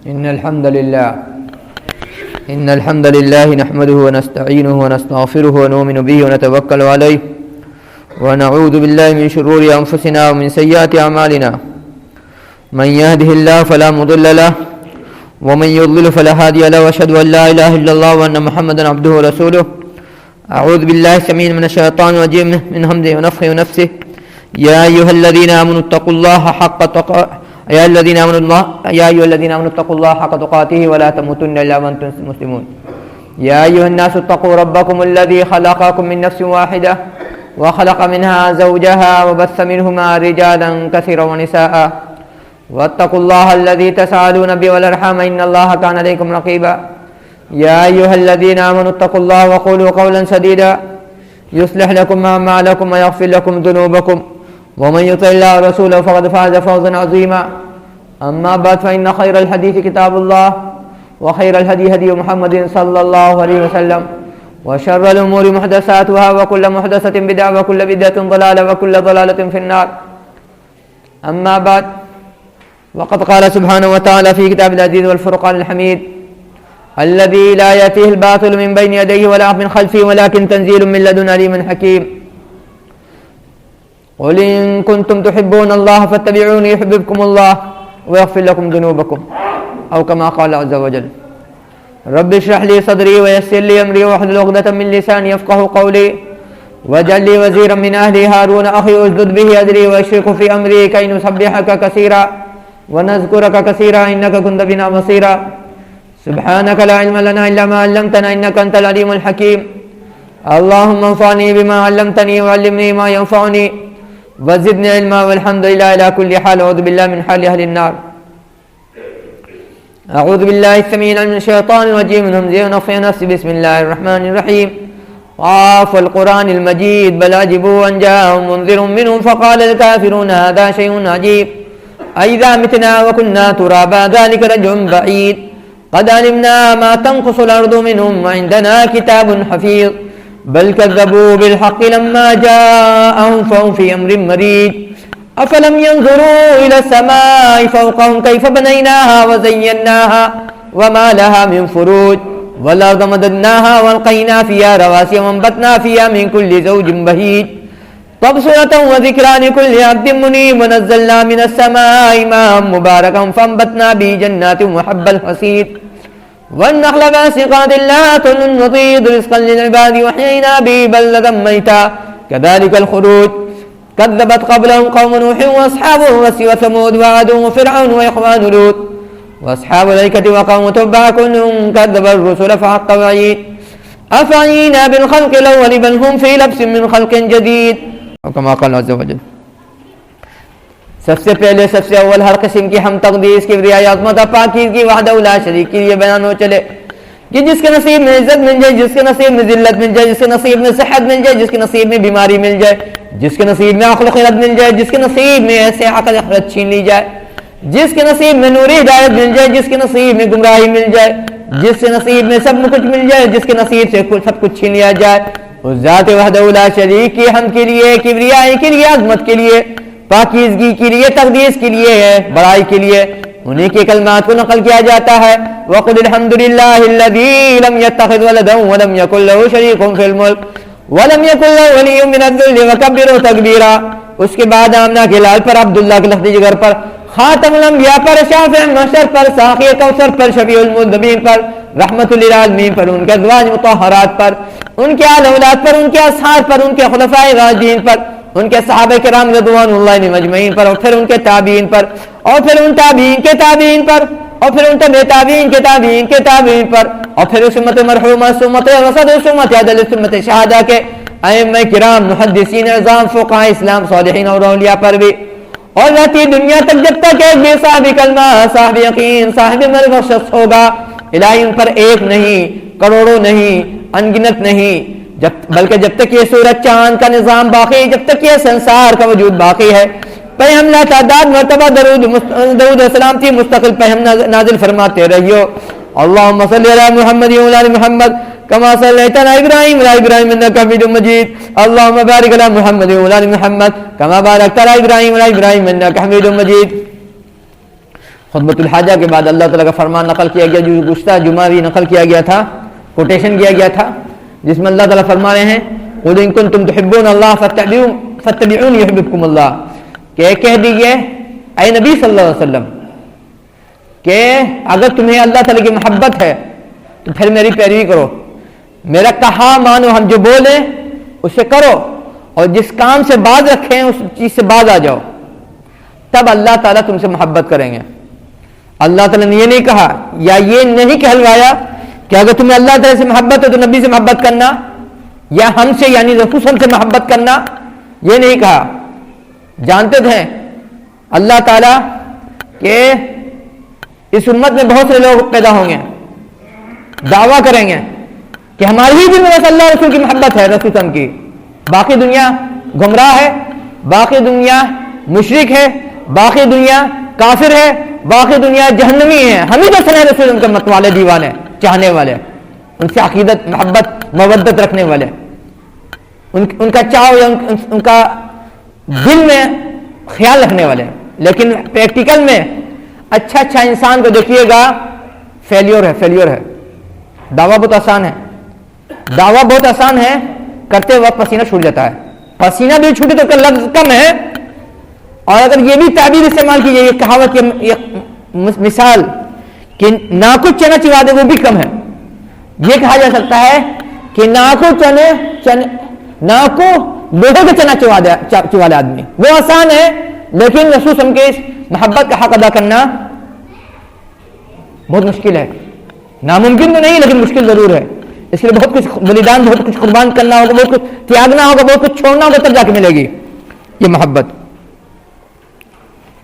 إن الحمد لله نحمده ونستعينه ونستغفره ونؤمن به ونتوكل عليه ونعوذ بالله من شرور أنفسنا ومن سيئات أعمالنا من يهده الله فلا مضل له ومن يضلل فلا هادي له وأشهد أن لا إله إلا الله وأن محمدا عبده ورسوله. أعوذ بالله السميع من الشيطان الرجيم من همزه ونفخه ونفسه. يا أيها الذين آمنوا اتقوا الله حق تقاته ولا تموتن إلا وأنتم مسلمون. يا أيها الناس اتقوا ربكم الذي خلقكم من نفس واحدة وخلق منها زوجها وبث منهما رجالا كثيرا ونساء واتقوا الله الذي تساءلون به والأرحام إن الله كان عليكم رقيبا. يا أيها الذين آمنوا اتقوا الله وقولوا قولا سديدا يصلح لكم أعمالكم ويغفر لكم ذنوبكم ومن يطع الله ورسوله فقد فاز فوزا عظيما. أما بعد فإن خير الحديث كتاب الله وخير الهدي هدي محمد صلى الله عليه وسلم وشر الأمور محدثاتها وكل محدثة بدعة وكل بدعة ضلالة وكل ضلالة في النار. أما بعد وقد قال سبحانه وتعالى في كتاب العزيز والفرقان الحميد الذي لا يأتيه الباطل من بين يديه ولا من خلفه ولكن تنزيل من لدن عليم حكيم. قل إن كنتم تحبون الله فاتبعوني يحببكم الله ويغفر لكم ذنوبكم أو كما قال عز وجل. رب اشرح لي صدري ويسر لي أمري واحلل عقدة من لساني يفقهوا قولي واجعل لي وزيرا من أهلي هارون أخي اشدد به أزري وأشركه في أمري كي نسبحك كثيرا ونذكرك كثيرا إنك كنت بنا بصيرا. سبحانك لا علم لنا إلا ما علمتنا إنك أنت العليم الحكيم. اللهم انفعني بما علمتني وعلمني ما ينفعني وزدني علما والحمد لله على كل حال. أعوذ بالله من حال أهل النار. أعوذ بالله السميع من الشيطان الرجيم من همزه ونفخه ونفسه. بسم الله الرحمن الرحيم. قاف والقرآن المجيد بل عجبوا أن جاءهم منذر منهم فقال الكافرون هذا شيء عجيب أئذا متنا وكنا ترابا ذلك رجع بعيد قد علمنا ما تنقص الأرض منهم وعندنا كتاب حفيظ بل كذبوا بالحق لما جاءهم فهم في أمر مريج أفلم ينظروا إلى السماء فوقهم كيف بنيناها وزيناها وما لها من فروج والأرض مددناها والقينا فيها رواسي وانبتنا فيها من كل زوج بهيج تبصرة وذكرى لكل عبد منيب ونزلنا من السماء ماء مباركا فانبتنا به جنات وحب الحصيد والنخل باسقات لا طل نضيد رزقا للعباد وحيينا به بلدا ميتا كذلك الخروج كذبت قبلهم قوم نوح واصحاب الرس وثمود وعاد وفرعون واخوان لوط واصحاب الايكه وقوم تبع كلهم كذب الرسل فحق وعيد افعينا بالخلق الاول بل هم في لبس من خلق جديد كما قال عز وجل. سب سے پہلے سب سے اول ہر قسم کی ہم تقدیس کی ریائی عظمت پاکیزگی وحدہ لا شریک کی یہ بیان ہو چلے کہ جس کے نصیب میں عزت مل جائے جس کے نصیب میں ذلت مل جائے جس کے نصیب میں صحت مل جائے جس کے نصیب میں بیماری مل جائے جس کے نصیب میں عقل و خرد مل جائے جس کے نصیب میں ایسے عقل و خرد چھین لی جائے جس کے نصیب میں نوری ہدایت مل جائے جس کے نصیب میں گمراہی مل جائے جس کے نصیب میں سب کچھ مل جائے جس کے نصیب سے سب کچھ چھین لیا جائے اس ذات وحدہ لا شریک کی ہم کے لیے کبریائی کے لیے عظمت کے لیے پاکیزگی کے لیے تقدیس کے لیے ہے بڑائی کے لیے انہی کے کلمات کو نقل کیا جاتا ہے. وَقُلِ الْحَمْدُ لِلَّهِ الَّذِي لَمْ يَتَّخِذْ وَلَدًا وَلَمْ يَكُنْ لَهُ شَرِيكٌ فِي الْمُلْكِ وَلَمْ يَكُنْ لَهُ وَلِيٌّ مِّنَ الذُّلِّ وَكَبِّرْهُ تَكْبِيرًا. اس کے بعد آمنہ کے لال پر عبداللہ کے لفظ جگر پر خاتم الانبیاء پر شافع المحشر پر ساقی کوثر پر شفیع المذنبین پر رحمت للعالمین پر ان کے ازواج مطہرات پر ان کے آل اولاد پر ان کے اصحاب پر ان کے خلفاء راشدین پر ان کے صحابہ کرام رضوان اللہ مجمعین پر اور پھر ان کے تابعین پر اور پھر ان تابعین کے تابعین پر اور پھر ان تبع تابعین کے تابعین کے تابعین پر اور پھر اس امت مرحومہ سمت رسد سمت عدل سمت شہادہ کے ائمہ کرام محدثین اعظام فقہاء اسلام صالحین اور اولیاء پر بھی اور رہتی دنیا تک جب تک ایک بھی صاحب کلمہ صاحب یقین صاحب مرغ شخص ہوگا الہی ان پر ایک نہیں کروڑوں نہیں انگنت نہیں بلکہ جب تک یہ سورج چاند کا نظام باقی جب تک یہ سنسار کا وجود باقی ہے پیغام لا تعداد مرتبہ درود و سلامتی مستقل پیغام نازل فرماتے رہیو. اللہم صلی علی محمد و علی محمد كما صليت على إبراهيم وعلى إبراهيم إنك حميد مجيد. اللهم بارك على محمد وعلى محمد كما باركت على إبراهيم وعلى إبراهيم إنك حميد مجيد. خطبۃ الحاجہ کے بعد اللہ تعالیٰ کا فرمان نقل کیا گیا، جو گزشتہ جمعہ بھی نقل کیا گیا تھا، کوٹیشن کیا گیا تھا، جس میں اللہ تعالیٰ فرما رہے ہیں قُلْ إِن كُنتُمْ تُحِبُّونَ اللَّهَ فَاتَّبِعُونِي يُحْبِبْكُمُ اللَّهُ، کہ کہہ دیجئے اے نبی صلی اللہ علیہ وسلم کہ اگر تمہیں اللہ تعالیٰ کی محبت ہے تو پھر میری پیروی کرو، میرا کہا مانو، ہم جو بولیں اسے کرو، اور جس کام سے باز رکھیں اس چیز سے باز آ جاؤ، تب اللہ تعالیٰ تم سے محبت کریں گے۔ اللہ تعالیٰ نے یہ نہیں کہا یا یہ نہیں کہلوایا کہ اگر تمہیں اللہ تعالیٰ سے محبت ہے تو نبی سے محبت کرنا، یا ہم سے یعنی رسول سے محبت کرنا، یہ نہیں کہا۔ جانتے تھے اللہ تعالیٰ کہ اس امت میں بہت سے لوگ پیدا ہوں گے، دعویٰ کریں گے کہ ہماری ہی دل میں بس اللہ رسول کی محبت ہے، رسول سم کی، باقی دنیا گمراہ ہے، باقی دنیا مشرک ہے، باقی دنیا کافر ہے، باقی دنیا جہنمی ہے، ہم ہی تو سنے رسول ان کے مت والے، دیوانے، چاہنے والے، ان سے عقیدت محبت مودت رکھنے والے، ان کا چاو یا ان کا دل میں خیال رکھنے والے۔ لیکن پریکٹیکل میں اچھا انسان کو دیکھیے گا فیلیور ہے۔ دعویٰ بہت آسان ہے، کرتے وقت پسینہ چھوٹ جاتا ہے، پسینہ بھی چھوٹے تو لفظ کم ہے، اور اگر یہ بھی تعبیر استعمال کی جائے، یہ کہاوت، یہ مثال کہ ناکو چنا چبا دے، وہ بھی کم ہے۔ یہ کہا جا سکتا ہے کہ ناکو لوہے کا چنا چبا دے آدمی، وہ آسان ہے، لیکن رسول صلی اللہ علیہ وسلم کے محبت کا حق ادا کرنا بہت مشکل ہے، ناممکن تو نہیں لیکن مشکل ضرور ہے۔ اس لیے بہت کچھ بلیدان، بہت کچھ قربان کرنا ہوگا، بہت کچھ تیاگنا ہوگا، بہت کچھ چھوڑنا ہوگا، تب جا کے ملے گی یہ محبت۔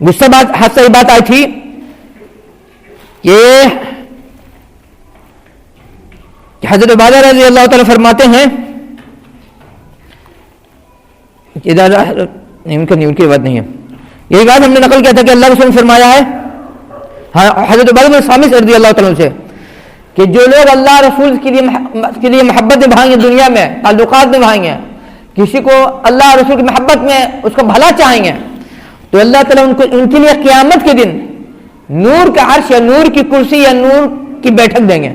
حد سے بات آئی تھی کہ حضرت عبادہ رضی اللہ تعالیٰ فرماتے ہیں، ان کی بات نہیں ہے، یہی بات ہم نے نقل کیا تھا کہ اللہ رسول نے فرمایا ہے حضرت عبادہ بن صامت رضی اللہ تعالیٰ سے کہ جو لوگ اللہ رسول کے لیے محبت نبھائیں گے، دنیا میں تعلقات نبھائیں گے، کسی کو اللہ رسول کی محبت میں اس کو بھلا چاہیں گے، تو اللہ تعالیٰ ان کے لیے قیامت کے دن نور کا عرش یا نور کی کرسی یا نور کی بیٹھک دیں گے،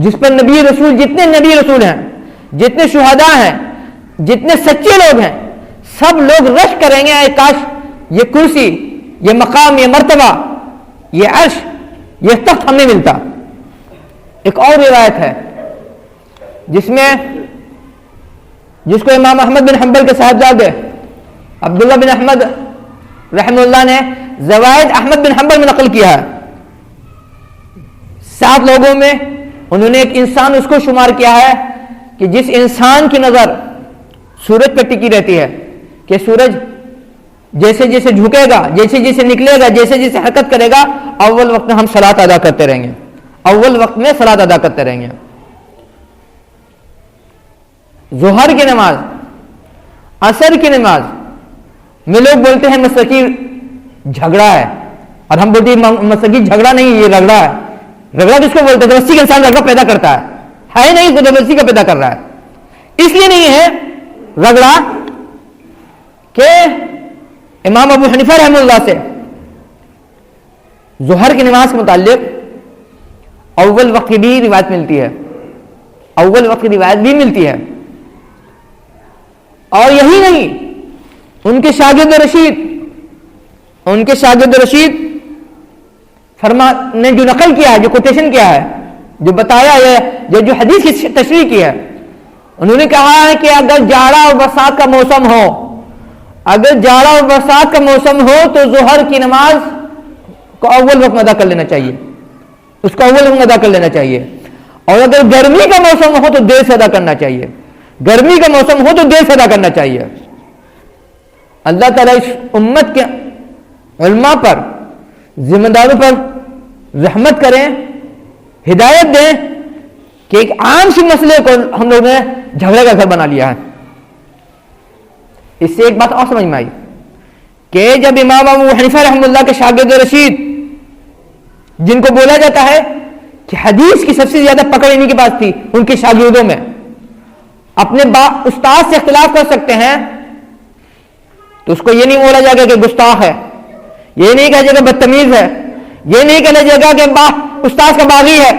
جس پر نبی رسول، جتنے نبی رسول ہیں، جتنے شہداء ہیں، جتنے سچے لوگ ہیں، سب لوگ رش کریں گے، اے کاش یہ کرسی، یہ مقام، یہ مرتبہ، یہ عرش، یہ تخت ہمیں ملتا۔ ایک اور روایت ہے جس کو امام احمد بن حنبل کے صاحبزادے عبداللہ بن احمد رحمہ اللہ نے زوائد احمد بن حنبل میں نقل کیا ہے۔ 7 لوگوں میں انہوں نے ایک انسان اس کو شمار کیا ہے کہ جس انسان کی نظر سورج پہ ٹکی رہتی ہے، کہ سورج جیسے جیسے جھکے گا، جیسے جیسے نکلے گا، جیسے جیسے حرکت کرے گا، اول وقت میں ہم صلاۃ ادا کرتے رہیں گے، اول وقت میں صلاۃ ادا کرتے رہیں گے۔ ظہر کی نماز، عصر کی نماز میں لوگ بولتے ہیں مسلکی جھگڑا ہے، اور ہم بولتے ہیں مسلکی جھگڑا نہیں، یہ رگڑا ہے۔ رگڑا کس کو بولتے ہیں؟ زبردستی کا انسان رگڑا پیدا کرتا ہے نہیں، تو زبردستی کا پیدا کر رہا ہے۔ اس لیے نہیں ہے رگڑا کہ امام ابو حنیفہ رحمہ اللہ سے ظہر کی نماز کے متعلق اول وقت کی بھی روایت ملتی ہے، اول وقت کی روایت بھی ملتی ہے۔ اور یہی نہیں، ان کے شاگرد رشید نے جو نقل کیا ہے، جو کوٹیشن کیا ہے، جو بتایا ہے، جو حدیث کی تشریح کی ہے، انہوں نے کہا ہے کہ اگر جاڑا اور برسات کا موسم ہو، اگر جاڑا اور برسات کا موسم ہو تو ظہر کی نماز کو اول وقت میں ادا کر لینا چاہیے، اس کو اول وقت میں ادا کر لینا چاہیے۔ اور اگر گرمی کا موسم ہو تو دیر سے ادا کرنا چاہیے، گرمی کا موسم ہو تو دیر سے ادا کرنا چاہیے۔ اللہ تعالیٰ اس امت کے علماء پر، ذمہ داروں پر رحمت کریں، ہدایت دیں کہ ایک عام سی مسئلے کو ہم لوگوں نے جھگڑے کا گھر بنا لیا ہے۔ اس سے ایک بات اور سمجھ میں آئی کہ جب امام ابو حنیفہ رحمہ اللہ کے شاگرد رشید، جن کو بولا جاتا ہے کہ حدیث کی سب سے زیادہ پکڑ انہی کے پاس تھی، ان کے شاگردوں میں، اپنے استاد سے اختلاف کر سکتے ہیں تو اس کو یہ نہیں بولا جائے گا کہ گستاخ ہے، یہ نہیں کہا جائے گا بدتمیز ہے، یہ نہیں کہا جائے گا کہ استاذ کا باغی ہے،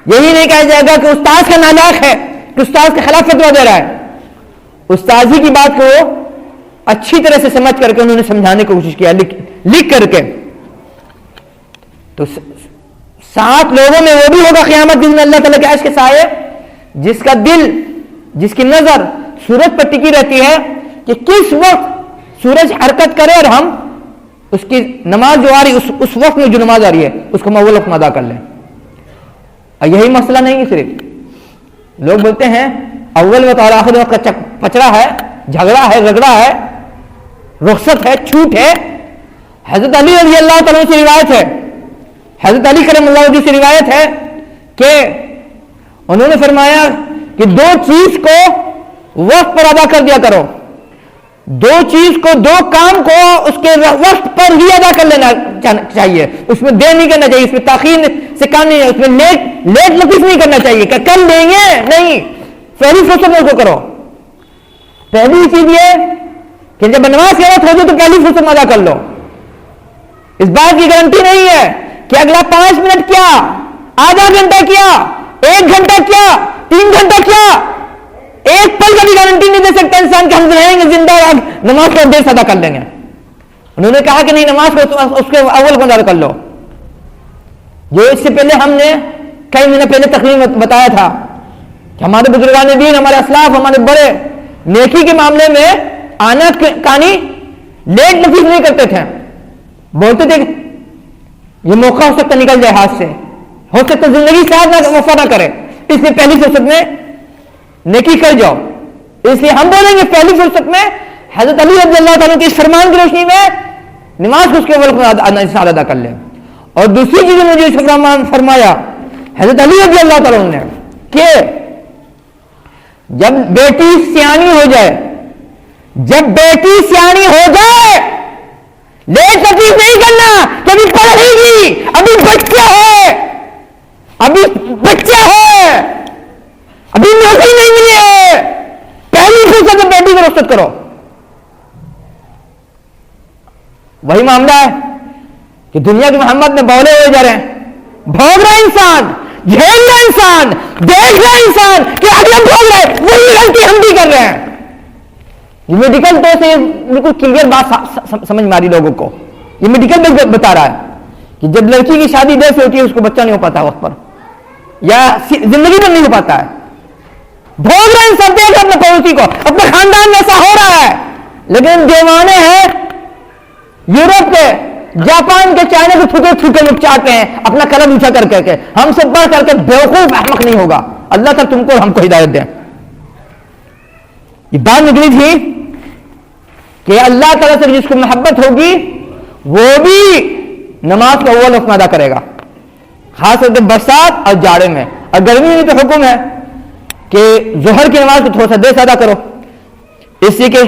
یہی نہیں کہا جائے گا کہ استاذ کا نالاق ہے، کہ استاذ کے خلاف فتویٰ دے رہا ہے۔ استاذ ہی کی بات کو اچھی طرح سے سمجھ کر کے انہوں نے سمجھانے کی کوشش کیا لکھ کر کے۔ تو 7 لوگوں میں وہ بھی ہوگا قیامت دن میں اللہ تعالیٰ کے عرش کے سائے، جس کا دل، جس کی نظر سورج پر ٹکی رہتی ہے کہ کس وقت سورج حرکت کرے اور ہم اس کی نماز جو آ رہی اس وقت میں جو نماز آ رہی ہے اس کو ہم اول وقت میں ادا کر لیں۔ اور یہی مسئلہ نہیں ہے، صرف لوگ بولتے ہیں اول وقت اور آخر وقت کا پچڑا ہے، جھگڑا ہے، رگڑا ہے، رخصت ہے، چھوٹ ہے۔ حضرت علی رضی اللہ تعالیٰ سے روایت ہے، حضرت علی کرم اللہ وجہ سے روایت ہے کہ انہوں نے فرمایا کہ 2 چیز کو وقت پر ادا کر دیا کرو، 2 چیز کو، 2 کام کو اس کے وقت پر ہی ادا کر لینا چاہیے، اس میں دیر نہیں کرنا چاہیے، اس میں تاخیر سے کام نہیں ہے، اس میں لیٹ لطیف نہیں کرنا چاہیے کہ کل دیں گے، نہیں، پہلی فرصت میں اس کو کرو۔ پہلی چیز یہ کہ جب نماز کی وقت ہو جائے تو پہلی فرصت میں ادا کر لو۔ اس بات کی گارنٹی نہیں ہے کہ اگلا 5 منٹ کیا، آدھا گھنٹہ کیا، 1 گھنٹہ کیا، 3 گھنٹہ کیا، ایک پل کا بھی گارنٹی نہیں دے سکتا انسان کہ ہم رہیں گے زندہ اور نماز کو دیر سے ادا کر لیں گے۔ انہوں نے کہا کہ نہیں، نماز کو اس کے اول کو ادا کر لو۔ جو اس سے پہلے ہم نے کئی مہینے پہلے تقریر میں بتایا تھا کہ ہمارے بزرگان دین، ہمارے اسلاف، ہمارے بڑے نیکی کے معاملے میں آنا کانی لیٹ نفیس نہیں کرتے تھے، بولتے تھے یہ موقع ہو سکتا نکل جائے ہاتھ سے، ہو سکتا زندگی ساتھ نہ وفا نہ کرے، اس لیے پہلی فرصت میں نیکی کر جاؤ۔ اس لیے ہم بولیں گے پہلی فرصت میں حضرت علی رضی اللہ تعالیٰ کے اس فرمان کی روشنی میں نماز کو اس کے اول ادا کر لیں۔ اور دوسری چیز نے جو اس فرمان فرمایا حضرت علی رضی اللہ تعالیٰ نے کہ جب بیٹی سیانی ہو جائے، جب بیٹی سیانی ہو جائے، لیٹ تکلیف نہیں کرنا کہ ابھی پڑھے گی، ابھی بچہ ہے، ابھی بچہ ہے، ابھی نوکری نہیں ملی ہے، پہلی فرصت میں بیٹی کو رخصت کرو۔ وہی معاملہ ہے کہ دنیا کے محمد میں بولے ہوئے جا رہے ہیں، بھوگ رہا انسان، جھیل رہا انسان، دیکھ رہا انسان کہ اگلا بھوگ رہا ہے، وہی غلطی ہم بھی کر رہے ہیں۔ یہ میڈیکل تو سے بالکل کلیئر بات سمجھ میں آ رہی لوگوں کو۔ یہ میڈیکل میں بتا رہا ہے کہ جب لڑکی کی شادی دیر سے ہوتی ہے اس کو بچہ نہیں ہو پاتا وقت پر، یا زندگی میں نہیں ہو پاتا ہے، بھوگ رہے ہیں سب، دیکھ اپنے پڑوسی کو، اپنے خاندان میں ایسا ہو رہا ہے، لیکن دیوانے ہیں یورپ کے، جاپان کے، چائنا کے تھوکے لوگ چاہتے ہیں اپنا قلم اونچا کر کے، ہم سے بڑھ کر کے بیوقوف احمق نہیں ہوگا۔ اللہ تعالیٰ تم کو اور ہم کو ہدایت دے۔ یہ بات نکلی تھی کہ اللہ تعالیٰ سے جس کو محبت ہوگی وہ بھی نماز کو اول وقت میں ادا کرے گا، خاص طور سے برسات اور جاڑے میں۔ اور گرمی میں تو حکم ہے کہ ظہر کی نماز کو تھوڑا سا دیر سے ادا کرو، اس لیے کہ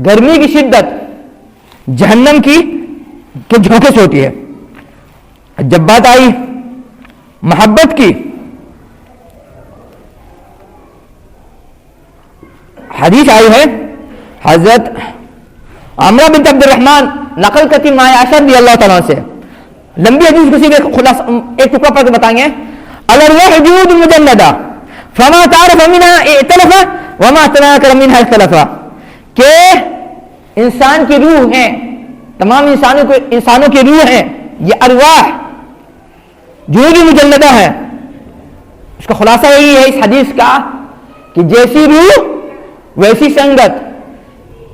گرمی کی شدت جہنم کی کے جھونکے سے ہوتی ہے۔ جب بات آئی محبت کی، حدیث آئی ہے حضرت عمرہ بنت عبد الرحمن نقل کرتی ماں عائشہ رضی اللہ تعالیٰ سے، لمبی حدیث کسی کے خلاصہ ایک ٹکڑا پڑھ کے بتائیں گے۔ الارواح جنود مجندہ فما تعرف منها ائتلف وما تناكر منها اختلف، کہ انسان کی روح ہیں، تمام انسانوں کی روح ہیں، یہ ارواح جنود مجندہ ہے۔ اس کا خلاصہ یہی ہے اس حدیث کا کہ جیسی روح ویسی سنگت،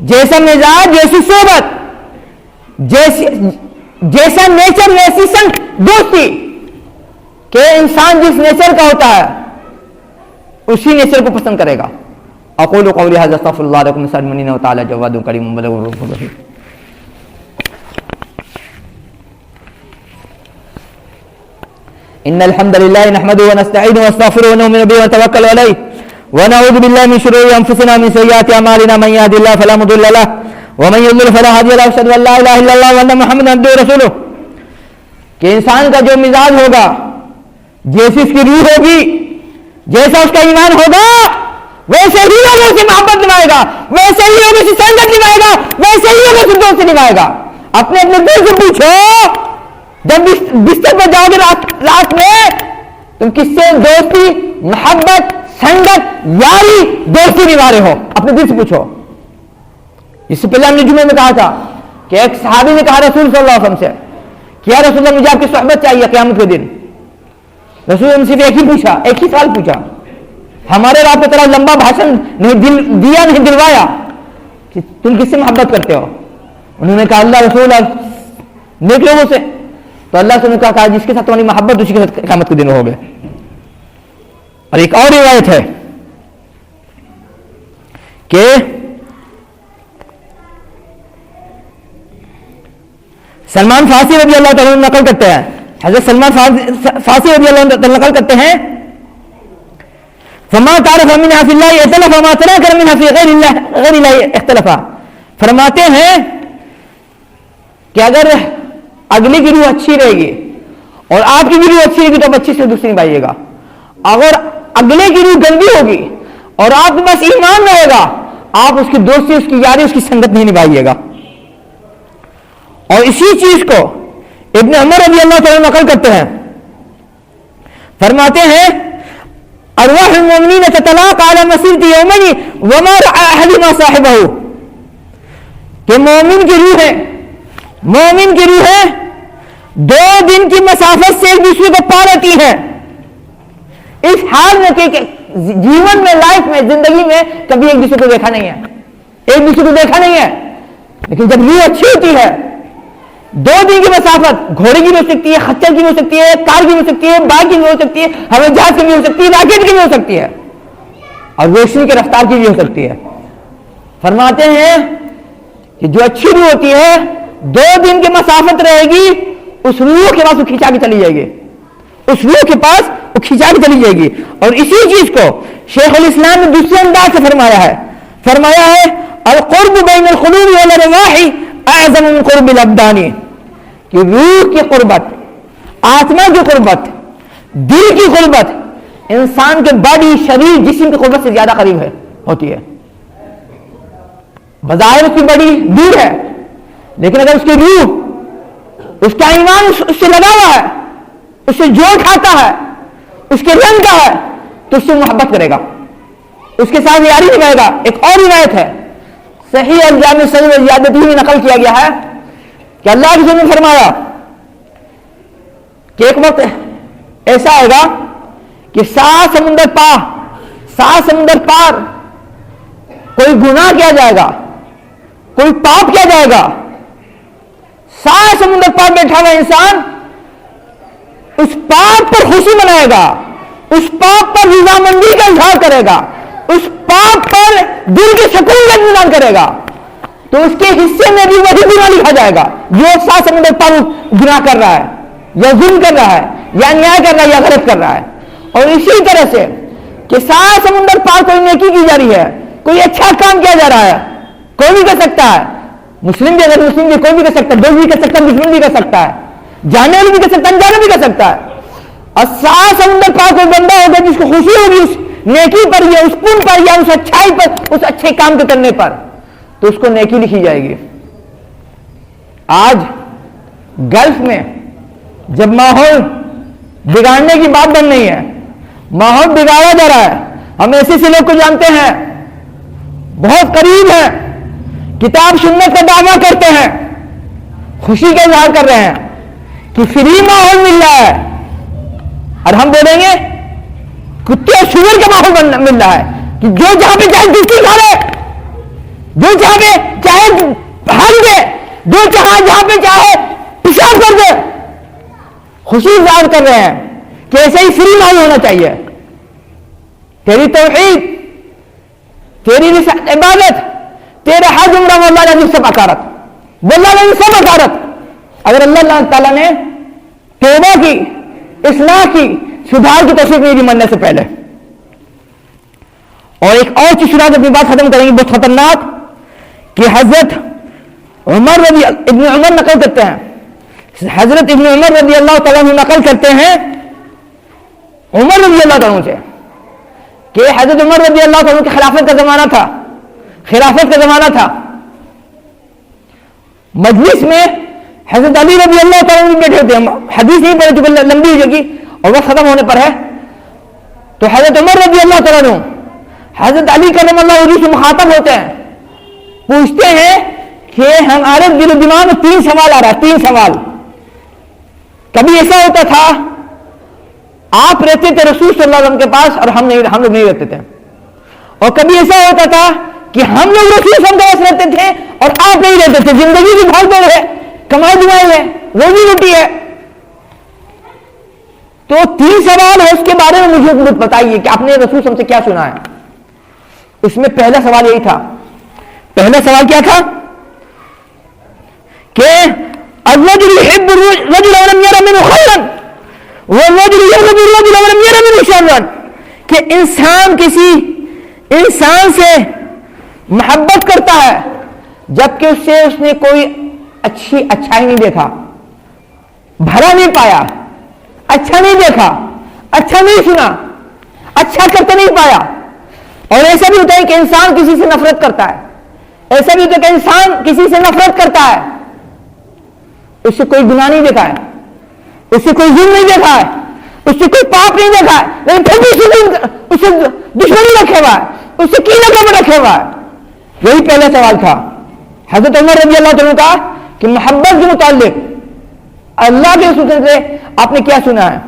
جیسا مزاج ویسی صحبت، جیسا نیچر ویسی سنگ دوستی، کہ انسان جس نیچر کا ہوتا ہے اسی نیچر کو پسند کرے گا۔ اقول قولی ھذا استغفر اللہ لکم من سائر وتعالى جواد کریم بلغ الرحیم۔ ان الحمد لله نحمده ونستعينه ونستغفره ونؤمن به ونتوكل عليه ونعوذ بالله من شرور انفسنا ومن سيئات اعمالنا، من يهد الله فلا مضل له ومن يضلل فلا هادي له، اشهد ان لا اله الا الله وان محمدا عبده ورسوله۔ کہ انسان کا جو مزاج ہوگا، جیسی اس کی روح ہوگی، جیسا اس کا ایمان ہوگا، ویسے ہی لوگوں سے محبت نبھائے گا، ویسے ہی لوگوں سے سنگت نبھائے گا، ویسے ہی لوگوں سے دوستی نبھائے گا۔ اپنے اپنے دل سے پوچھو جب بستر پر جاؤ گے رات میں تم کس سے دوستی محبت سنگت یاری دوستی نبھا رہے ہو؟ اپنے دل سے پوچھو. اس سے پہلے ہم نے جمعے میں کہا تھا کہ ایک صحابی نے کہا رسول صلی اللہ علیہ وسلم سے کہ یا رسول اللہ مجھے آپ کی صحبت چاہیے قیامت کے دن. رسول اللہ سے ایک ہی پوچھا, ایک ہی سوال پوچھا. ہمارے رات میں طرح لمبا بھاشن نہیں دیا, نہیں دلوایا کہ تم کس سے محبت کرتے ہو. انہوں نے کہا اللہ رسول نیک لوگوں سے. تو اللہ سے نے کہا جس کے ساتھ تمہاری محبت اسی کے ساتھ قیامت کے دن ہوگے. اور ایک اور روایت ہے کہ سلمان فارسی رضی اللہ تعالیٰ نقل کرتے ہیں, حضرت سلمان فارسی رضی اللہ تعالیٰ نقل کرتے ہیں فما تعرف منها في الله اختلف وما تناكر منها في غير الله اختلف. فرماتے ہیں کہ اگر اگلی کی روح اچھی رہے گی اور آپ کی بھی روح اچھی رہے گی تو آپ اچھی سے دوسری نبھائیے گا. اگر اگلے کی روح گندی ہوگی اور آپ کے پاس ایمان رہے گا آپ اس کی دوستی, اس کی یاری, اس کی سنگت نہیں نبھائیے گا. اور اسی چیز کو ابن عمر رضی اللہ تعالیٰ نقل کرتے ہیں, فرماتے ہیں ارواح المؤمنین تتلاقى على مسیرۃ یومین وما رأى احدهما صاحبہ, کہ مومن کی روحیں 2 دن کی مسافت سے ایک دوسرے کو پا لیتی ہیں. اس حال میں کہ جیون میں, لائف میں, زندگی میں کبھی ایک دوسرے کو دیکھا نہیں ہے, لیکن جب روح اچھی ہوتی ہے 2 دن کی مسافت گھوڑے کی بھی ہو سکتی ہے, خچر کی بھی ہو سکتی ہے, کار کی بھی ہو سکتی ہے, بائک کی بھی ہو سکتی ہے, ہوائی جہاز کی بھی ہو سکتی ہے, راکٹ کی بھی ہو سکتی ہے, اور روشنی کے رفتار کی بھی ہو سکتی ہے. فرماتے ہیں کہ جو اچھی روح ہوتی ہے 2 دن کی مسافت رہے گی, اس روح کے پاس وہ کھینچا کے چلی جائے گی, اور اسی چیز کو شیخ الاسلام نے دوسرے انداز سے فرمایا ہے القرب بین القلوب والارواح اعظم من قرب الابدان, کہ روح کی قربت, آتما کی قربت, دل کی قربت انسان کے باڈی, شریر, جسم کی قربت سے زیادہ قریب ہوتی ہے. بظاہر اس کی باڈی دور ہے, لیکن اگر اس کی روح, اس کا ایمان اس سے لگا ہوا ہے, اس سے جوڑ کھاتا ہے, اس کے رنگ کا ہے, تو اس سے محبت کرے گا, اس کے ساتھ یاری نبھائے گا. ایک اور روایت ہے صحیح الجامع صحیح زیادتی میں نقل کیا گیا ہے کہ اللہ کے رسول نے فرمایا کہ ایک وقت ایسا آئے گا کہ 7 سمندر پار کوئی گناہ کیا جائے گا, کوئی پاپ کیا جائے گا, 7 سمندر پار بیٹھا ہوا انسان اس پاپ پر خوشی منائے گا, اس پاپ پر رضامندی کا اظہار کرے گا, اس پاپ پر دل کے سکون کا اطمینان کرے گا, تو اس کے حصے میں بھی وہی گناہ لکھا جائے گا جو 7 سمندر پار گناہ کر رہا ہے, یا ظلم کر رہا ہے, یا انیائے کر رہا ہے, یا غلط کر رہا ہے. اور اسی طرح سے کہ 7 سمندر پار کوئی نیکی کی جا رہی ہے, کوئی اچھا کام کیا جا رہا ہے, کوئی بھی کر سکتا ہے, مسلم بھی اگر مسلم بھی, کوئی بھی کر سکتا ہے, دوست بھی کر سکتا ہے, دشمن بھی کر سکتا ہے, جانے والی بھی کر سکتا ہے, انجانے بھی کر سکتا ہے. اور 7 سمندر پار کوئی بندہ ہوگا جس کو خوشی ہوگی اس نیکی پر, یا اس پن پر, یا اس اچھائی پر, اس اچھے کام کے کرنے پر, تو اس کو نیکی لکھی جائے گی. آج گلف میں جب ماحول بگاڑنے کی بات بن رہی ہے, ماحول بگاڑا جا رہا ہے, ہم ایسے لوگ کو جانتے ہیں بہت قریب ہیں, کتاب سنت کا دعویٰ کرتے ہیں, خوشی کا اظہار کر رہے ہیں کہ فری ماحول مل رہا ہے, اور ہم بولیں گے کتے اور شوگر کا ماحول مل رہا ہے کہ جو جہاں پہ چاہے دوسری کھا لے, جو جہاں پہ چاہے بھاگ دے, جو جہاں پہ چاہے پیشاب کر دے. خوشی اظہار کر رہے ہیں کہ ایسے ہی فری ماحول ہونا چاہیے. تیری توحید, تیری عبادت, تیرا حج عمرہ واللہ لازم سب اکارت, واللہ لازم سب اکارت. اگر اللہ تعالیٰ نے توبہ کی, اصلاح کی, سدھار کی توفیق نہیں دی مرنے سے پہلے. اور ایک اور چیز سنا کے اپنی بات ختم کریں گے, بہت خطرناک, کہ حضرت ابن عمر نقل کرتے ہیں, حضرت ابن عمر رضی اللہ تعالیٰ عنہ نقل کرتے ہیں عمر رضی اللہ تعالیٰ عنہ سے کہ حضرت عمر رضی اللہ تعالیٰ عنہ کی خلافت کا زمانہ تھا. مجلس میں حضرت علی رضی اللہ تعالیٰ عنہ بیٹھے ہوتے ہیں, حدیث نہیں پڑھے چونکہ لمبی ہو جائے گی اور وقت ختم ہونے پر ہے. تو حضرت عمر رضی اللہ تعالیٰ عنہ حضرت علی کرم اللہ وجہہ سے مخاطب ہوتے ہیں, پوچھتے ہیں کہ ہمارے دل و دماغ میں 3 سوال آ رہا ہے, 3 سوال. کبھی ایسا ہوتا تھا آپ رہتے تھے رسول صلی اللہ علیہ وسلم کے پاس اور ہم لوگ نہیں رہتے تھے, اور کبھی ایسا ہوتا تھا کہ ہم لوگ رسول صلی اللہ علیہ وسلم کے پاس رہتے تھے اور آپ نہیں رہتے تھے. زندگی کی بھاگ دوڑ ہے, کمائی دمائی ہے, روزی روٹی ہے. تو 3 سوال ہے, اس کے بارے میں مجھے کچھ بتائیے کہ آپ نے رسول صلی اللہ علیہ وسلم سے کیا سنا ہے. اس میں پہلا سوال یہی تھا, پہلا سوال کیا تھا کہ الرجل يحب الرجل ولم ير منه خيرا والرجل يبغض الرجل ولم ير منه شرا, کہ انسان کسی انسان سے محبت کرتا ہے جبکہ اس نے کوئی اچھائی نہیں دیکھا, بھلا نہیں پایا, اچھا نہیں دیکھا, اچھا نہیں سنا, اچھا کرتے نہیں پایا. اور ایسا بھی ہوتا ہے کہ انسان کسی سے نفرت کرتا ہے, ایسا بھی ہوتا ہے کہ انسان کسی سے نفرت کرتا ہے, اس سے کوئی گناہ نہیں دیکھا ہے, اس سے کوئی ظلم نہیں دیکھا ہے, اس سے کوئی پاپ نہیں دیکھا ہے, لیکن پھر بھی اس سے دشمنی رکھے ہوا ہے, اس سے کینہ کم رکھے ہوا ہے. یہی پہلا سوال تھا حضرت عمر رضی اللہ عنہ کا کہ محبت کے متعلق اللہ کے رسول سے آپ نے کیا سنا ہے.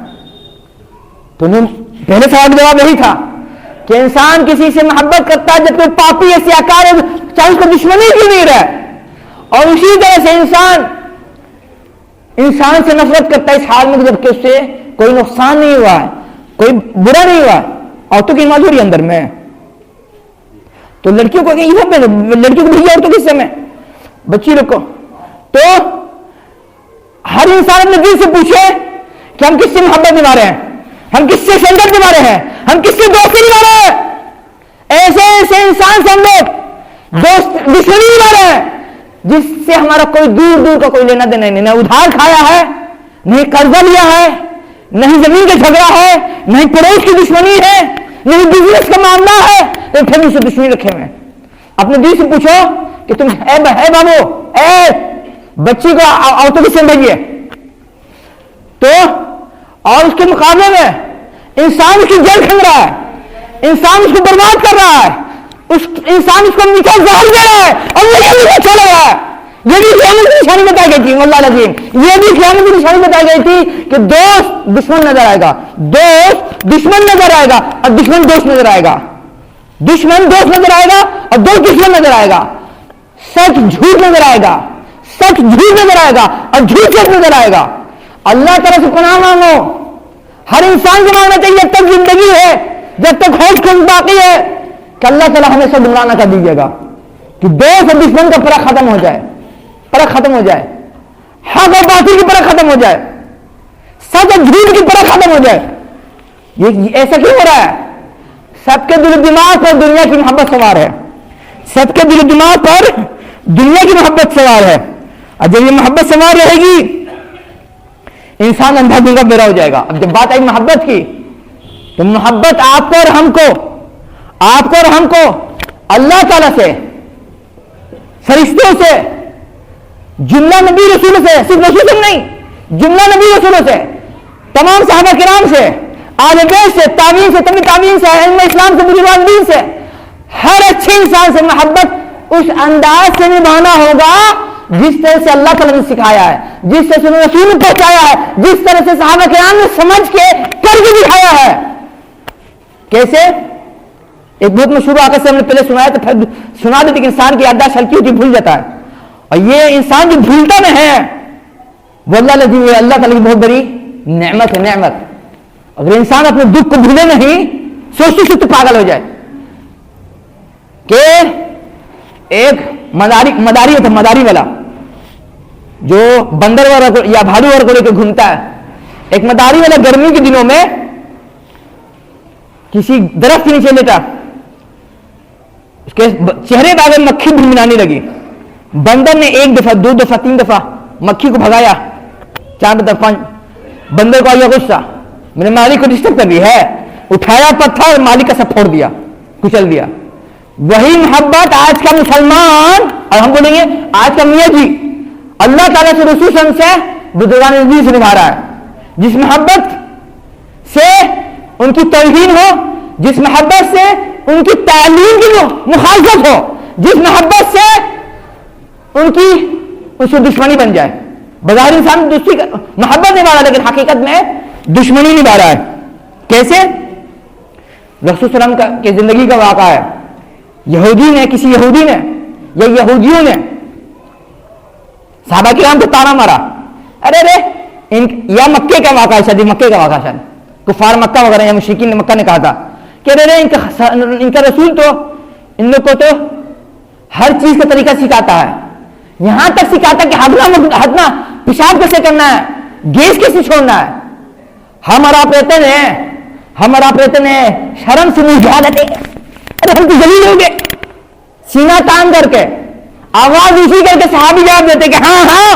تو پہلے سوال کا جواب یہی تھا کہ انسان کسی سے محبت کرتا ہے جب کوئی پاپی ہے, سیاکار ہے, چاہے اس کو دشمنی کیوں نہیں رہے, اور اسی طرح سے انسان سے نفرت کرتا ہے اس حال میں جب کہ اس سے کوئی نقصان نہیں ہوا ہے, کوئی برا نہیں ہوا ہے. عورتوں کی معذوری اندر میں, تو لڑکیوں کو لڑکیوں کو بھیجیے عورتوں کے حصے میں, بچی لوگ کو. تو ہر انسان اپنے دل سے پوچھے کہ ہم کس سے محبت نبھا رہے ہیں, ہم کس سے سنگت نبھا رہے ہیں, ہم کس سے دوستی نبھا رہے ہیں. ایسے انسان سے ہم لوگ دشمنی نبھا رہے ہیں جس سے ہمارا کوئی دور کا کوئی لینا دینا نہیں, نہ ادھار کھایا ہے, نہیں قرضہ لیا ہے, نہیں زمین کا جھگڑا ہے, نہیں پڑوس کی دشمنی ہے, نہیں بزنس کا معاملہ ہے, تو پھر بھی سے دشمنی رکھے ہوئے. اپنے دل سے پوچھو کہ تم اے بابو, اے بچی کو عورتوں کی سمجھ بھیجیے. تو اور اس کے مقابلے میں انسان اس کی جل کھن رہا ہے, انسان اس کو برباد کر رہا ہے, انسان اس کو میٹھا زہر دے رہا ہے, اور مجھے بھی اچھا لگ رہا ہے. یہ بھی قیامت کی نشانی بتائی گئی تھی, واللہ العظیم یہ بھی قیامت کی نشانی بتائی گئی تھی کہ دوست دشمن نظر آئے گا, دوست دشمن نظر آئے گا, اور دشمن دوست نظر آئے گا, دشمن دوست نظر آئے گا, اور دوست دشمن نظر آئے گا. سچ جھوٹ نظر آئے گا, سچ جھوٹ نظر آئے گا, اور جھوٹ سچ نظر آئے گا. اللہ تعالیٰ سے پناہ مانگو. ہر انسان کو مانگنا چاہیے جب تک زندگی ہے, جب تک ہوش خلق باقی ہے, کہ اللہ تعالیٰ ہمیں سب گمراہ نہ کر دیجیے گا, کہ دوست اور دشمن کا فرق ختم ہو جائے, فرق ختم ہو جائے, حق اور باطل کی فرق ختم ہو جائے, سچ اور جھوٹ کی فرق ختم ہو جائے. یہ ایسا کیوں ہو رہا ہے؟ سب کے دل و دماغ پر دنیا کی محبت سوار ہے, سب کے دل و دماغ پر دنیا کی محبت سوار ہے. اور جب یہ محبت سوار رہے گی انسان اندھا گنگا بہرا ہو جائے گا. اب جب بات آئی محبت کی, تو محبت آپ کو اور ہم کو اللہ تعالیٰ سے, فرشتوں سے, جملہ نبی رسولوں سے, صرف رسول نہیں, جملہ نبی رسولوں سے, تمام صحابہ کرام سے, اہل بیت سے, تابعین سے, تبع تابعین سے, ائمہ اسلام سے, بزرگان سے, ہر اچھے انسان سے محبت اس انداز سے نبھانا ہوگا جس طرح سے اللہ تعالیٰ نے سکھایا ہے, جس طرح سے رسول نے پہنچایا ہے, جس طرح سے صحابہ کرام نے سمجھ کے کر کے دکھایا ہے. کیسے؟ ایک بہت مشہور واقعہ سے ہم نے پہلے سنایا, تو پھر سنا دیتے کہ انسان کی یادداشت ہلکی ہوتی بھول جاتا ہے, اور یہ انسان جو بھولتا میں ہے واللہ العظیم یہ اللہ تعالیٰ کی بہت بڑی نعمت ہے, نعمت. اگر انسان اپنے دکھ کو بھولے نہیں, سوچتے تو پاگل ہو جائے. کہ ایک مداری ہوتا, مداری والا جو بندر یا بھالو اور کو لے کے گھومتا ہے. ایک مداری والا گرمی کے دنوں میں کسی درخت کے نیچے لیٹا, اس کے چہرے پہ آگے مکھی بھنبھنانے لگی. بندر نے 1 دفعہ 2 دفعہ 3 دفعہ مکھی کو بھگایا, 4 دفعہ 5. بندر کو آیا غصہ, میرے مالک کو ڈسٹرب کر دی ہے, اٹھایا پتھر اور مالک کا سب پھوڑ دیا, کچل دیا. وہی محبت آج کا مسلمان, اور ہم بولیں گے آج کا میاں جی, اللہ تعالیٰ سے رسول صلی اللہ علیہ وسلم سے بزرگان دین سے نبھا رہا ہے. جس محبت سے ان کی توہین ہو، جس محبت سے ان کی تعلیم کی مخالفت ہو، جس محبت سے ان سے دشمنی بن جائے. بظاہر انسان دوسری محبت نبھا رہا ہے لیکن حقیقت میں دشمنی نبھا رہا ہے. کیسے؟ رسول صلی اللہ علیہ وسلم کی زندگی کا واقعہ ہے. کسی یہودی نے یا یہودیوں نے صحابہ کرام کو تانا مارا. یا مکے کا واقعہ ہے، مکے کا واقعہ ہے. کفار مکہ وغیرہ یا مشرکین مکہ نے کہا تھا کہ ان کا رسول تو ان لوگ کو تو ہر چیز کا طریقہ سکھاتا ہے، یہاں تک سکھاتا کہ ہٹنا پیشاب کیسے کرنا ہے، گیس کیسے چھوڑنا ہے. ہم اور آپ رہتے ہیں شرم سے منہ جھا لیتے. ہم تو ذلیل ہو گئے. سینہ تان کر کے آواز اونچی کر کے صحابی جواب دیتے کہ ہاں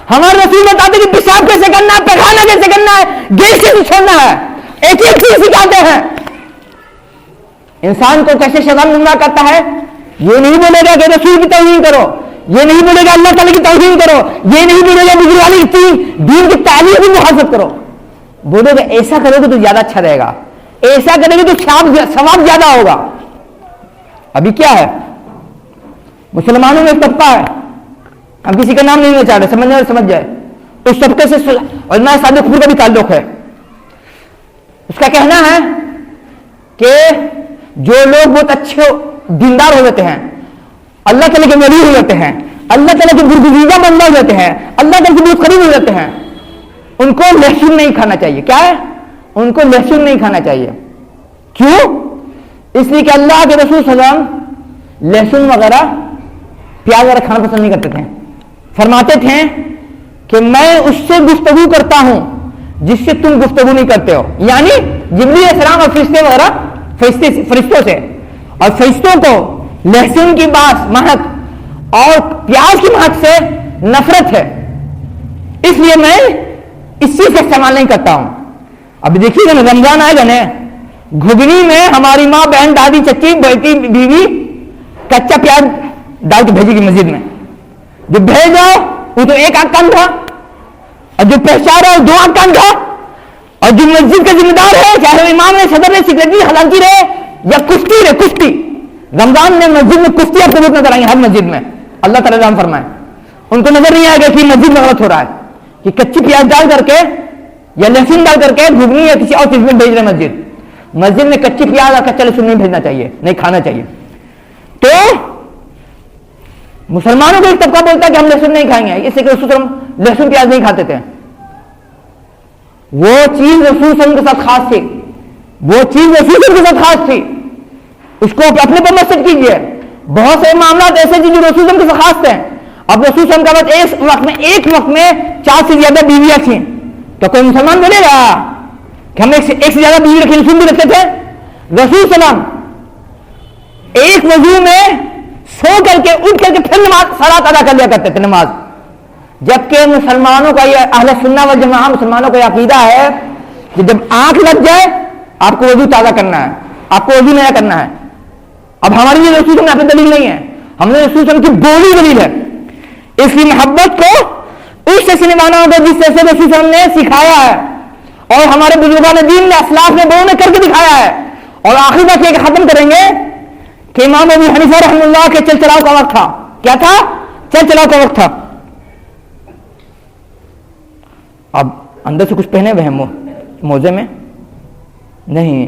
ہمارے رسول بتاتے کہ پیشاب کیسے کرنا ہے، پخانا کیسے کرنا ہے، گیس کیسے چھوڑنا ہے. ایک چیز سکھاتے ہیں. انسان کو کیسے شیطان گمراہ کرتا ہے. یہ نہیں بولے گا کہ رسول کی توہین کرو، یہ نہیں بولے گا اللہ تعالیٰ کی توہین کرو، یہ نہیں بولے گا بزرگانی دین کی تعلیم کی مخالفت کرو. بولے گا ایسا کرو گے تو زیادہ اچھا رہے گا، ایسا کرے گے تو ثواب زیادہ ہوگا. ابھی کیا ہے، مسلمانوں میں ایک طبقہ ہے، ہم کسی کا نام نہیں لینا چاہ رہے، سمجھنے والے سمجھ جائے. اس طبقے سے علماء صادق کا بھی تعلق ہے. اس کا کہنا ہے کہ جو لوگ بہت اچھے دیندار ہو جاتے ہیں، اللہ تعالیٰ کے ولی ہو جاتے ہیں، اللہ تعالیٰ کے برگزیدہ بندہ ہو جاتے ہیں، اللہ تعالیٰ کے بہت قریب ہو جاتے ہیں، ان کو لہسن نہیں کھانا چاہیے. کیا ہے؟ ان کو لہسن نہیں کھانا چاہیے. کیوں؟ اس لیے کہ اللہ کے رسول صلی اللہ علیہ وسلم لہسن وغیرہ پیاز وغیرہ کھانا پسند نہیں کرتے تھے. فرماتے تھے کہ میں اس سے گفتگو کرتا ہوں جس سے تم گفتگو نہیں کرتے ہو. یعنی جبریل علیہ السلام اور فرشتے وغیرہ فرشتوں سے، اور فرشتوں کو لہسن کی مہک اور پیاز کی مہک سے نفرت ہے، اس لیے میں اس چیز کا استعمال نہیں کرتا ہوں. اب دیکھیے نا، رمضان آئے گا نا، گھگنی میں ہماری ماں، بہن، دادی، چچی، بیٹی، بیوی کچا پیاز ڈال کے بھیجے گی مسجد میں. جو بھیجو وہ تو ایک آنکھ کان تھا، اور جو پہچان رہا وہ دو آنکھ کان تھا، اور جو مسجد کا ذمہ دار ہے، چاہے امام نے، صدر نے، سیکریٹری، خزانچی رہے یا کشتی. رمضان میں مسجد میں کشتی آپ کو بہت نظر آئیں گے. ہر مسجد میں اللہ تعالیٰ رحم فرمائے، ان کو نظر نہیں آئے گا کہ مسجد میں غلط ہو رہا ہے کہ کچی پیاز ڈال کر کے یا لہسن ڈال کر کے گھگنی یا کسی اور چیز میں بھیج رہے. مسجد میں کچی پیاز اور کچا لہسن نہیں بھیجنا چاہیے، نہیں کھانا چاہیے. تو مسلمانوں کو ایک طبقہ بولتا ہے کہ ہم لہسن نہیں کھائیں گے، اس لیے کہ رسول صلی اللہ علیہ وسلم لہسن پیاز نہیں کھاتے تھے. وہ چیز رسول صلی اللہ علیہ وسلم کے ساتھ خاص تھی، وہ چیز رسول صلی اللہ علیہ وسلم کے ساتھ خاص تھی. اس کو اپنے پر مسجد کیجیے. بہت سے معاملات ایسے تھے جو رسول صلی اللہ علیہ وسلم کے ساتھ خاص تھے. اب رسول صلی اللہ علیہ وسلم کا ایک وقت میں 4 سے زیادہ بیویاں تھیں، تو کوئی مسلمان بولے گا کہ ہم ایک سے زیادہ بیوی رکھیں، رسول بھی رکھتے تھے. رسول صلی اللہ علیہ وسلم ایک وضو میں سو کر کے اٹھ کر کے پھر نماز صلات ادا کر لیا کرتے تھے نماز. جبکہ مسلمانوں کا یہ اہل سنت والجماعت مسلمانوں کا یہ عقیدہ ہے کہ جب آنکھ لگ جائے آپ کو وضو تازہ کرنا ہے، آپ کو وضو نیا کرنا ہے. اب ہماری یہ رسول صلی اللہ علیہ وسلم دلیل نہیں ہے، ہم نے رسول صلی اللہ علیہ وسلم کی بولی دلیل ہے. اس لیے محبت کو اس سے نبھانا ہوگا جس سے رسول صلی اللہ علیہ وسلم نے سکھایا ہے اور ہمارے بزرگان دین نے، اسلاف نے، بڑوں نے کر کے دکھایا ہے. اور آخری بات یہ کہ ختم کریں گے کہ امام ابو حنیفہ رحمہ اللہ کے چل چلاؤ کا وقت تھا. کیا تھا؟ چل چلاؤ کا وقت تھا. اب اندر سے کچھ پہنے ہوئے ہیں موزے میں نہیں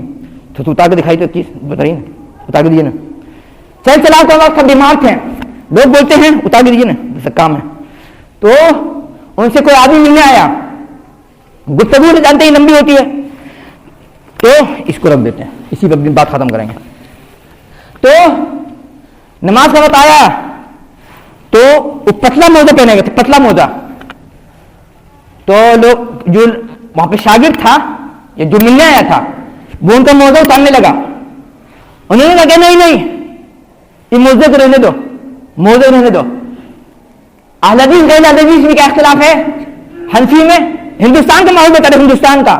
تو اتار کے دکھائی تو چیز بتائیے نا، اتار کے دیجیے نا. چل چلاؤ کا وقت تھا، بیمار تھے، لوگ بولتے ہیں اتار کے دیجیے نا، جیسا کام ہے. تو ان سے کوئی آدمی ملنے آیا، گفتگو جانتے ہی لمبی ہوتی ہے، تو اس کو رکھ دیتے ہیں، اسی پر بات ختم کریں گے. تو نماز کا وقت آیا تو وہ پتلا موزہ پہنے گئے تھے، پتلا موزہ. تو لوگ جو وہاں پہ شاگرد تھا یا جو ملنے آیا تھا وہ ان کا موزہ اتارنے لگا. انہوں نے کہا نہیں یہ موزے کو رہنے دو، موزے رہنے دو. اہل حدیث غیر اہل حدیث میں کیا اختلاف ہے؟ حنفی میں ہندوستان کا ماحول بتا رہے، ہندوستان کا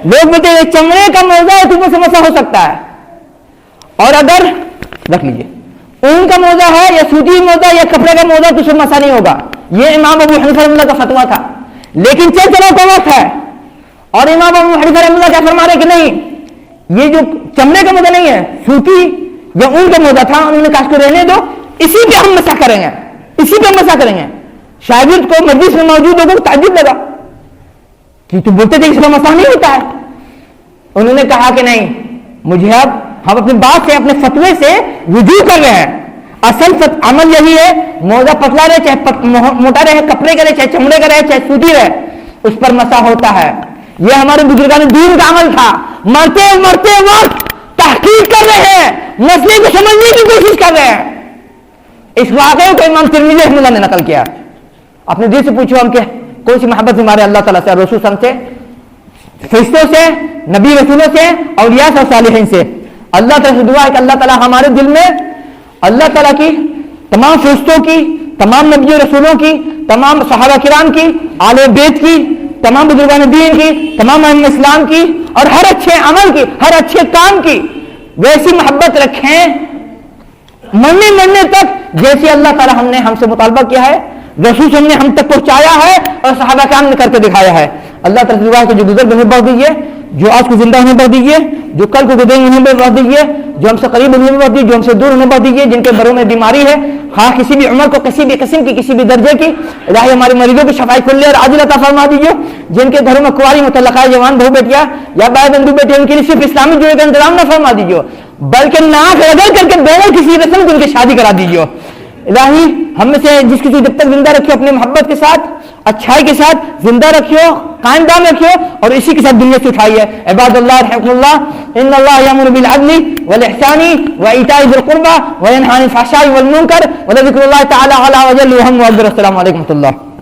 لوگ بولتے ہیں چمڑے کا موزہ ہے تو اس میں مسا ہو سکتا ہے، اور اگر رکھ لیجیے اون کا موزہ ہے یا سوتی موزہ یا کپڑے کا موزہ تو اس میں مسا نہیں ہوگا. یہ امام ابو حنیفہ رحمۃ اللہ کا فتویٰ تھا. لیکن چلو کا وقت ہے اور امام ابو حنیفہ رحمۃ اللہ کیا فرما رہے کہ نہیں, یہ جو چمڑے کا موزہ نہیں ہے, سوتی یا اون کا موزہ تھا, انہوں نے کہا کہ رہنے دو, اسی پہ ہم مسح کریں گے, اسی پہ مسح کریں گے. شاگرد کو مجلس میں موجود لوگوں کو تعجب لگا کہ تو بولتے تھے اس پہ مسح نہیں ہوتا ہے. انہوں نے کہا کہ نہیں, مجھے اب ہم اپنی بات سے, اپنے فتوے سے رجوع کر رہے ہیں. اصل عمل یہی ہے, موزہ پتلا رہے چاہے موٹا رہے, کپڑے کا رہے چاہے چمڑے کا رہے چاہے سوتی رہے, اس پر مسح ہوتا ہے. یہ ہمارے بزرگان دین کا عمل تھا. مرتے وقت تحقیق کر رہے ہیں, مسئلے کو سمجھنے کی کوشش کر رہے ہیں. اس واقعے کو امام ترمذی رحمہ اللہ نے نقل کیا. اپنے دل سے پوچھو ہم کہ کون سی محبت ہمارے اللہ تعالیٰ سے, رسول صلی اللہ علیہ وسلم سے, فرشتوں سے, نبی رسولوں سے, اولیاء اور صالحین سے. اللہ تعالیٰ سے دعا ہے کہ اللہ تعالیٰ ہمارے دل میں اللہ تعالیٰ کی, تمام فرشتوں کی, تمام نبی رسولوں کی, تمام صحابہ کرام کی, آل بیت کی, تمام بزرگان دین کی, تمام ائمہ اسلام کی, اور ہر اچھے عمل کی, ہر اچھے کام کی ویسی محبت رکھیں مرنے تک جیسی اللہ تعالیٰ ہم سے مطالبہ کیا ہے, رسول نے ہم تک پہنچایا ہے اور صحابہ کرام نے کر کے دکھایا ہے. اللہ تعالیٰ سے دعا ہے کہ جو گزر گئے بخش دیجیے, جو آج کو زندہ انہیں بخش دیجیے, جو کل کو گزریں انہیں بخش دیجیے, جو ہم سے قریب انہیں بخش دیجیے, جو ہم سے دور انہیں بخش دیجیے, جن کے بروں میں بیماری ہے, ہاں کسی بھی عمر کو, کسی بھی قسم کی, کسی بھی درجے کی, الہی ہمارے مریضوں کی شفائی کھل لے اور عاجل عطا فرما دیجیے. جن کے گھروں میں کنواری مطلقہ جوان بہو بیٹیاں یا بھائی بندو بیٹے, ان کے لیے صرف اسلامی جوڑے کا انتظام نہ فرما دیجیے, بلکہ ناک رگڑ کر کے بغیر کسی رسم کی ان کی شادی کرا دیجیے. الہی ہم میں سے جس کسی جب تک زندہ رکھو اپنے محبت کے ساتھ, اچھائی کے ساتھ زندہ رکھو, قائم دام رکھو, اور اسی کے ساتھ دنیا سے اٹھائیے. عباد اللہ رحمۃ اللہ, ان اللہ یامر بالعدل والاحسان وایتاء ذی القربى وینہی عن الفحشاء والمنکر ولذکر اللہ تعالی علی وجل. السلام علیکم و رحمۃ اللہ.